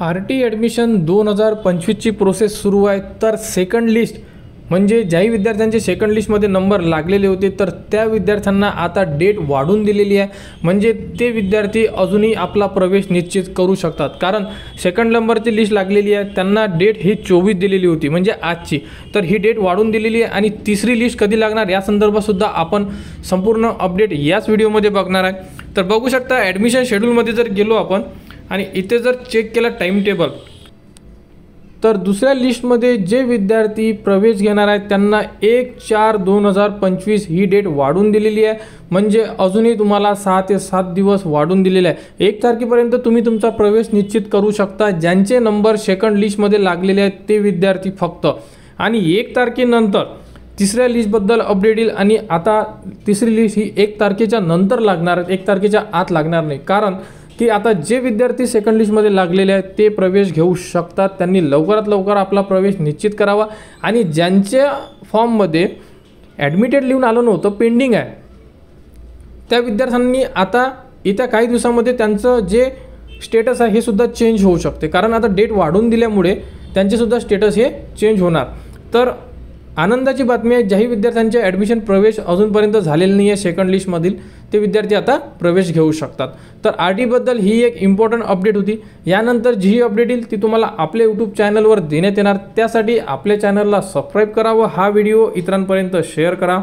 RT admission 2025ची process सुरू आहे। तर सेकंड लिस्ट म्हणजे ज्याही विद्यार्थ्यांचे सेकंड लिस्टमध्ये नंबर लागलेले होते तर त्या विद्यार्थ्यांना आता डेट वाढून दिलेली आहे। म्हणजे ते विद्यार्थी अजूनही आपला प्रवेश निश्चित करू शकतात, कारण सेकंड नंबरची लिस्ट लागलेली आहे, त्यांना डेट ही 24 दिलेली होती म्हणजे आजची, तर ही डेट वाढून दिलेली आहे। आणि तिसरी लिस्ट कधी लागणार या संदर्भात सुद्धा आपण संपूर्ण अपडेट याच व्हिडिओमध्ये बघणार आहे। तर बघू शकता ॲडमिशन शेड्यूलमध्ये जर गेलो आपण आणि इथे जर चेक केला टाइम टेबल, तर दुसऱ्या लिस्टमध्ये जे विद्यार्थी प्रवेश घेणार आहेत त्यांना 1/4/2025 ही डेट वाढून दिलेली आहे। म्हणजे अजूनही तुम्हाला 6 ते 7 दिवस वाढून दिलेले आहे। 1 तारखेपर्यंत तुम्ही तुमचा प्रवेश निश्चित करू शकता। ज्यांचे नंबर सेकंड लिस्टमध्ये लागलेले आहेत ते विद्यार्थी फक्त, आणि 1 तारखेनंतर तिसऱ्या लिस्टबद्दल अपडेट येईल। आणि आता तिसरी लिस्ट ही 1 तारखेच्या नंतर लागणार, 1 तारखेच्या आत लागणार नाही, कारण की आता जे विद्यार्थी सेकंड लिस्टमध्ये लागलेले आहेत ते प्रवेश घेऊ शकतात। त्यांनी लवकरात लवकर आपला प्रवेश निश्चित करावा। आणि ज्यांच्या फॉर्ममध्ये ॲडमिटेड लिहून आलं नव्हतं, पेंडिंग आहे, त्या विद्यार्थ्यांनी आता येत्या काही दिवसामध्ये त्यांचं जे स्टेटस आहे हे सुद्धा चेंज होऊ शकते, कारण आता डेट वाढून दिल्यामुळे त्यांचेसुद्धा स्टेटस हे चेंज होणार। तर आनंदाची बातमी आहे, ज्याही विद्यार्थ्यांचे ॲडमिशन प्रवेश अजूनपर्यंत झालेले नाही आहे सेकंड लिस्टमधील ते विद्यार्थी आता प्रवेश घेऊ शकतात। तर RTबद्दल ही एक इम्पॉर्टंट अपडेट होती। यानंतर जी अपडेट येईल ती तुम्हाला आपल्या यूट्यूब चॅनलवर देण्यात येणार, त्यासाठी आपल्या चॅनलला सबस्क्राईब करा व हा व्हिडिओ इतरांपर्यंत शेअर करा।